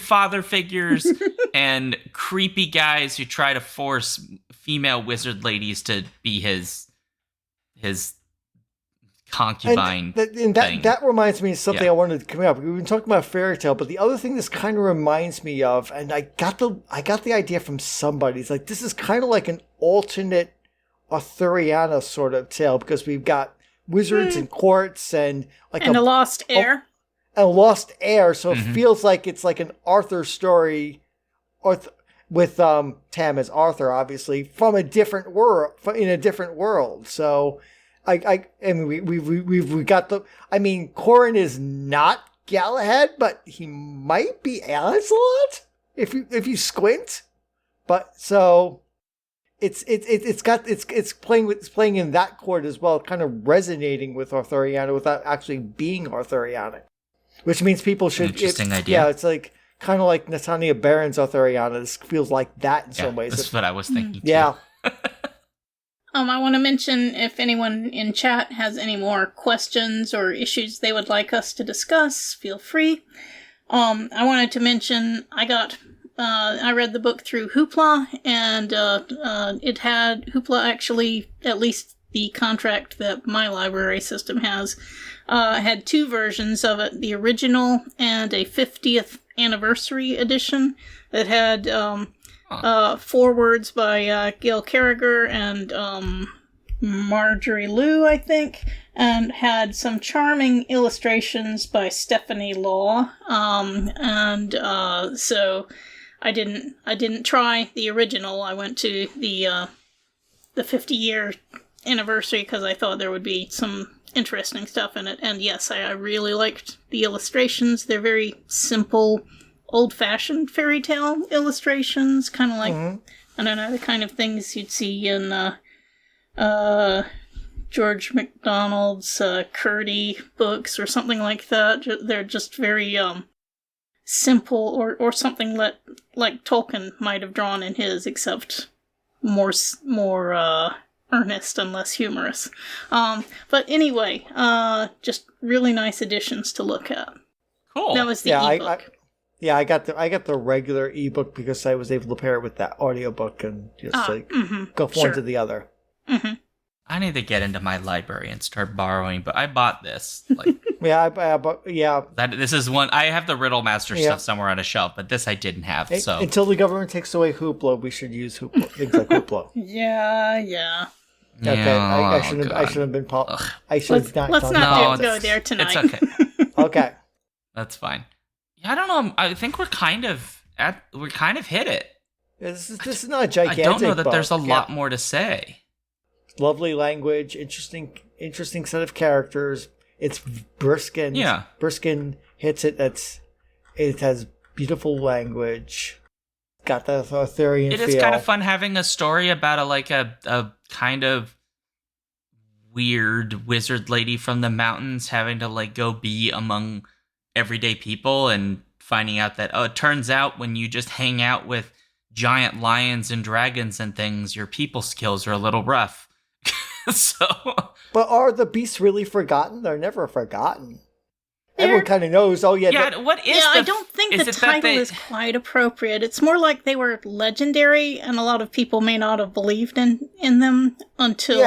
father figures and creepy guys who try to force female wizard ladies to be his concubine. And that reminds me of something I wanted to come up. We've been talking about fairy tale, but the other thing this kind of reminds me of, and I got the idea from somebody. It's like this is kind of like an alternate Arthuriana sort of tale, because we've got wizards and courts and like a lost heir. A lost heir, so it feels like it's like an Arthur story, with Tam as Arthur, obviously, from a different world, in a different world. So we got the. I mean, Corin is not Galahad, but he might be Lancelot if you squint. But so. It's playing in that chord as well, kind of resonating with Arthuriana without actually being Arthurianic, which means people should. Interesting idea. Yeah, it's like kind of like Natania Baron's Arthuriana. This feels like that in some ways. That's what I was thinking. Yeah. I want to mention, if anyone in chat has any more questions or issues they would like us to discuss, feel free. I wanted to mention I read the book through Hoopla, and it had Hoopla actually, at least the contract that my library system has, had 2 versions of it, the original and a 50th anniversary edition that had forewords by Gail Carriger and Marjorie Liu, I think, and had some charming illustrations by Stephanie Law, so I didn't try the original. I went to the 50-year anniversary because I thought there would be some interesting stuff in it. And yes, I really liked the illustrations. They're very simple, old-fashioned fairy tale illustrations, kind of like, I don't know, the kind of things you'd see in George MacDonald's Curdy books or something like that. They're just very simple, or something like Tolkien might have drawn in his, except more earnest and less humorous. But anyway, just really nice additions to look at. Cool. That was the ebook. I got the regular ebook because I was able to pair it with that audiobook and just go from one to the other. Mm-hmm. I need to get into my library and start borrowing, but I bought this. This is one. I have the Riddlemaster stuff somewhere on a shelf, but this I didn't have. So until the government takes away Hoopla, we should use Hoopla. Things like Hoopla. Yeah. Okay, I shouldn't have been. I should not. Let's not go there tonight. It's okay. Okay, that's fine. Yeah, I don't know. I think we're kind of hit it. Yeah, this is not a gigantic. I don't know that there's a lot more to say. Lovely language, interesting set of characters. It's Briskin. Yeah. Briskin hits it. It has beautiful language. Got that Arthurian feel. It is kind of fun having a story about a kind of weird wizard lady from the mountains having to go be among everyday people and finding out that, it turns out when you just hang out with giant lions and dragons and things, your people skills are a little rough. But are the beasts really forgotten? They're never forgotten. everyone kind of knows. Oh yeah, yeah. What is? I don't think the title is quite appropriate. It's more like they were legendary, and a lot of people may not have believed in them until.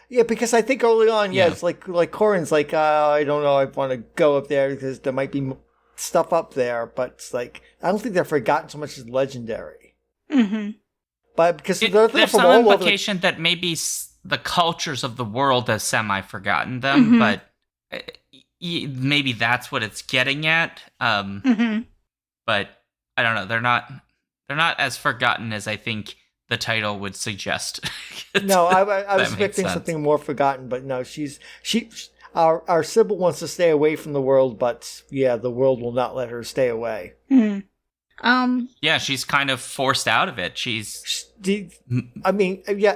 Yeah, because I think early on, it's like Corin's like, I don't know, I want to go up there because there might be stuff up there, but it's like I don't think they're forgotten so much as legendary. Mm-hmm. But because there's some implication that maybe the cultures of the world have semi-forgotten them, but maybe that's what it's getting at. But I don't know. They're not as forgotten as I think the title would suggest. No, I was expecting something more forgotten, but no, our Sybil wants to stay away from the world, but the world will not let her stay away. Yeah, she's kind of forced out of it.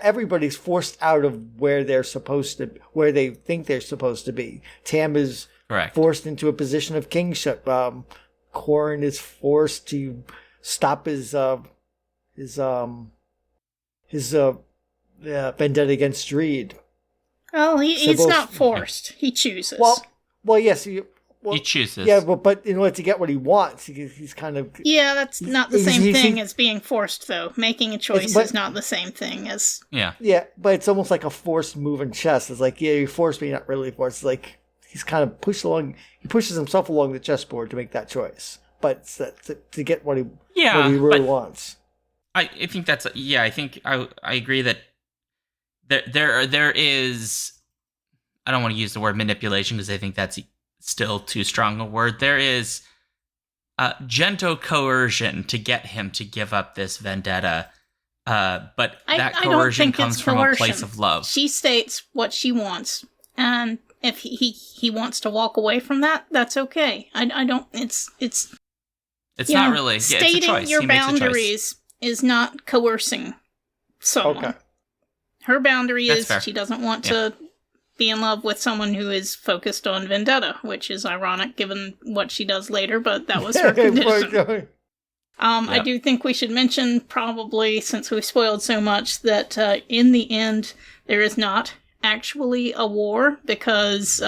Everybody's forced out of where they think they're supposed to be. Tam is forced into a position of kingship. Corin is forced to stop his vendetta against Reed. Oh, he's not forced. He chooses. Well, yes. He chooses. Yeah, but in order to get what he wants, he's kind of... Yeah, that's not the same thing as being forced, though. Making a choice is not the same thing as... Yeah. Yeah, but it's almost like a forced move in chess. It's like, you forced me, not really forced. It's like, he's kind of he pushes himself along the chessboard to make that choice. But to get what he really wants. I think that's... Yeah, I think I agree that there is... I don't want to use the word manipulation because I think that's still too strong a word. There is gentle coercion to get him to give up this vendetta, but that coercion comes from a place of love. She states what she wants, and if he wants to walk away from that, that's okay. I don't. It's not really stating it's a choice. Your boundaries is not coercing someone. Okay. Her boundary is she doesn't want to be in love with someone who is focused on vendetta, which is ironic given what she does later, but that was her condition. I do think we should mention, probably, since we've spoiled so much, that in the end, there is not actually a war, because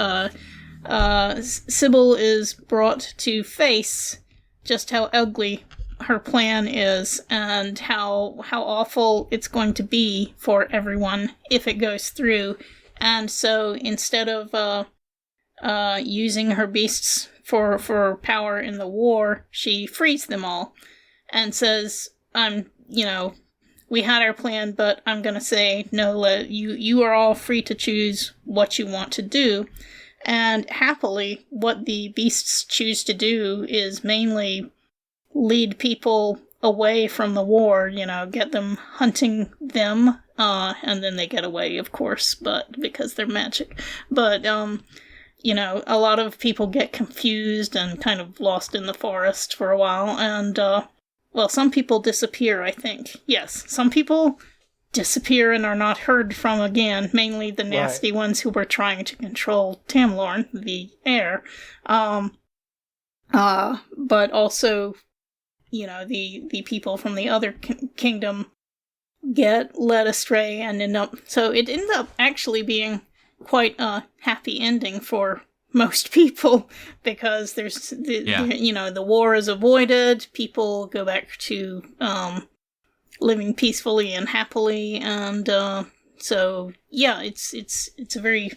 Sybil is brought to face just how ugly her plan is, and how awful it's going to be for everyone if it goes through. And so instead of using her beasts for power in the war, she frees them all and says, we had our plan, but I'm going to say, no, you are all free to choose what you want to do. And happily, what the beasts choose to do is mainly lead people away from the war, get them hunting them, and then they get away, of course, but because they're magic. But, a lot of people get confused and kind of lost in the forest for a while, and, some people disappear, I think. Yes, some people disappear and are not heard from again, mainly the nasty ones who were trying to control Tamlorn, the heir. But also, the people from the other kingdom get led astray and end up... So it ended up actually being quite a happy ending for most people, because there's the war is avoided, people go back to living peacefully and happily, and it's a very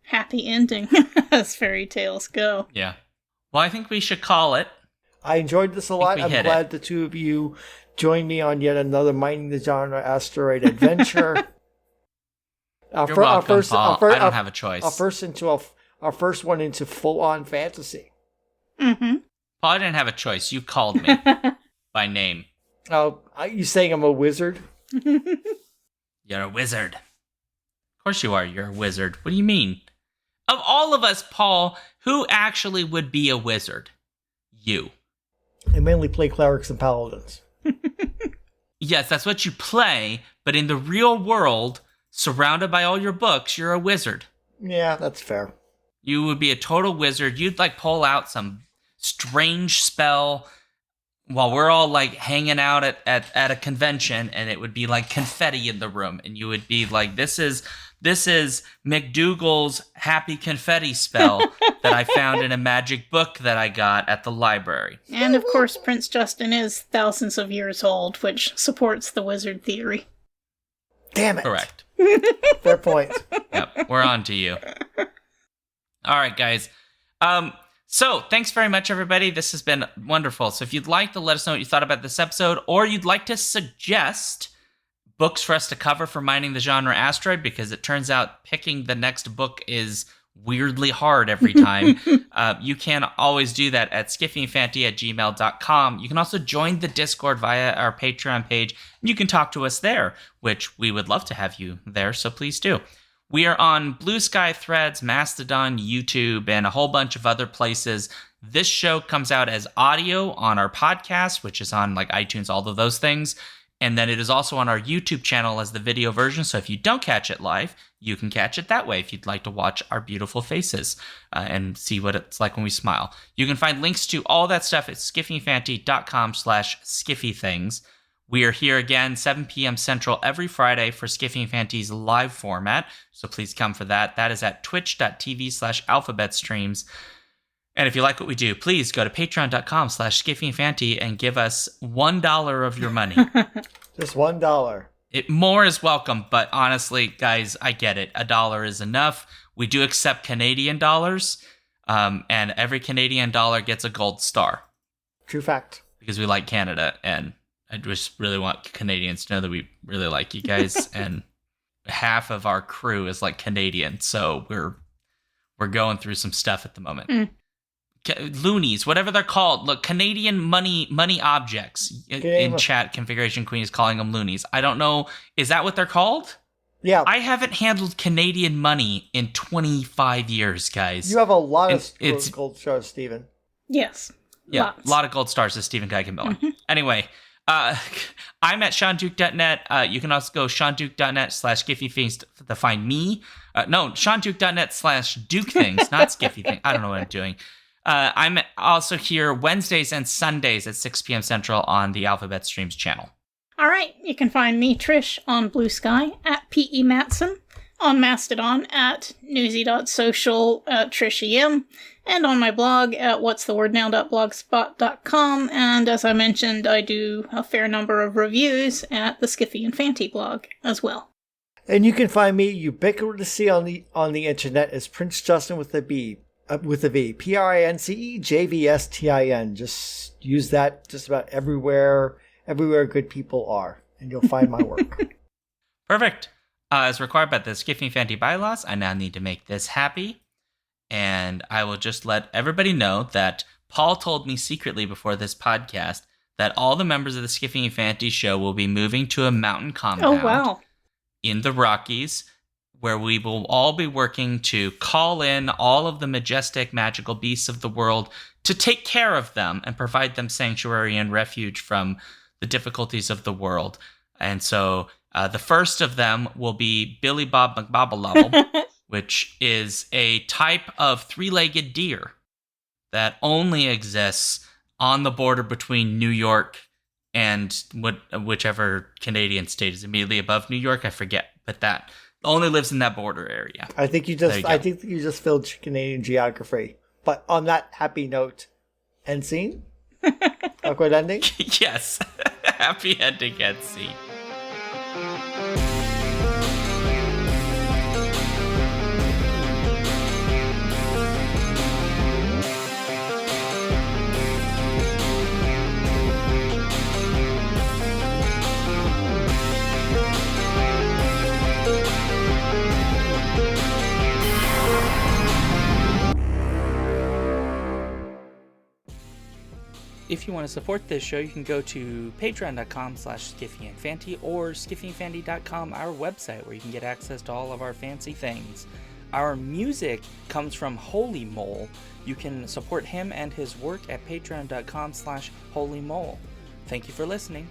happy ending as fairy tales go. Yeah. Well, I think we should call it. I enjoyed this a lot. I'm glad the two of you joined me on yet another Mining the Genre Asteroid adventure. You're welcome, Paul. I don't have a choice. Our first one into full-on fantasy. Mm-hmm. Paul, I didn't have a choice. You called me by name. Oh, are you saying I'm a wizard? You're a wizard. Of course you are. You're a wizard. What do you mean? Of all of us, Paul, who actually would be a wizard? You. I mainly play clerics and paladins. Yes, that's what you play, but in the real world, surrounded by all your books, you're a wizard. Yeah, that's fair. You would be a total wizard. You'd pull out some strange spell while we're all hanging out at a convention, and it would be like confetti in the room, and you would be like, this is This is McDougal's happy confetti spell that I found in a magic book that I got at the library. And of course, Prince Justin is thousands of years old, which supports the wizard theory. Damn it. Correct. Fair point. Yep, we're on to you. All right, guys. So thanks very much, everybody. This has been wonderful. So if you'd like to let us know what you thought about this episode, or you'd like to suggest books for us to cover for Mining the Genre Asteroid, because it turns out picking the next book is weirdly hard every time, you can always do that at skiffyandfanty@gmail.com. You can also join the Discord via our Patreon page. You can talk to us there, which we would love to have you there, so please do. We are on Blue Sky, Threads, Mastodon, YouTube, and a whole bunch of other places. This show comes out as audio on our podcast, which is on like iTunes, all of those things. And then it is also on our YouTube channel as the video version. So if you don't catch it live, you can catch it that way if you'd like to watch our beautiful faces and see what it's like when we smile. You can find links to all that stuff at skiffyandfanty.com/skiffythings. We are here again, 7 p.m. Central every Friday for Skiffy and Fanty's live format. So please come for that. That is at twitch.tv/alphabetstreams. And if you like what we do, please go to patreon.com/skiffyandfanty and give us $1 of your money. Just $1. More is welcome, but honestly, guys, I get it. $1 is enough. We do accept Canadian dollars, and every Canadian dollar gets a gold star. True fact. Because we like Canada, and I just really want Canadians to know that we really like you guys, and half of our crew is like Canadian, so we're going through some stuff at the moment. Loonies, whatever they're called. Look, Canadian money objects. In chat, Configuration Queen is calling them loonies. I don't know. Is that what they're called? Yeah. I haven't handled Canadian money in 25 years, guys. You have a lot of gold stars, Stephen. Yes. Yeah, lots. A lot of gold stars as Stephen Geigenmiller. Mm-hmm. Anyway, I'm at SeanDuke.net. You can also go SeanDuke.net/SkiffyThings to find me. No, SeanDuke.net/DukeThings, not SkiffyThings. I don't know what I'm doing. I'm also here Wednesdays and Sundays at 6 p.m. Central on the Alphabet Streams channel. All right, you can find me, Trish, on Blue Sky at P.E. Matson, on Mastodon at newsy.social at TrishEM, and on my blog at whatsthewordnow.blogspot.com. And as I mentioned, I do a fair number of reviews at the Skiffy and Fanty blog as well. And you can find me ubiquitously on the internet as Prince Justin with a V, PRINCEJVSTIN. Just use that just about everywhere good people are, and you'll find my work. Perfect. As required by the Skiffy and Fanty bylaws, I now need to make this happy, and I will just let everybody know that Paul told me secretly before this podcast that all the members of the Skiffy and Fanty show will be moving to a mountain compound. Oh, wow. In the Rockies, where we will all be working to call in all of the majestic, magical beasts of the world to take care of them and provide them sanctuary and refuge from the difficulties of the world. And so the first of them will be Billy Bob McBobblelobble, which is a type of three-legged deer that only exists on the border between New York and whichever Canadian state is immediately above New York. I forget, but that only lives in that border area. I think you just filled Canadian geography. But on that happy note, end scene? Awkward ending? Yes. Happy ending, end scene. If you want to support this show, you can go to patreon.com/skiffyandfanty or skiffyandfanty.com, our website, where you can get access to all of our fancy things. Our music comes from Holy Mole. You can support him and his work at patreon.com/holymole. Thank you for listening.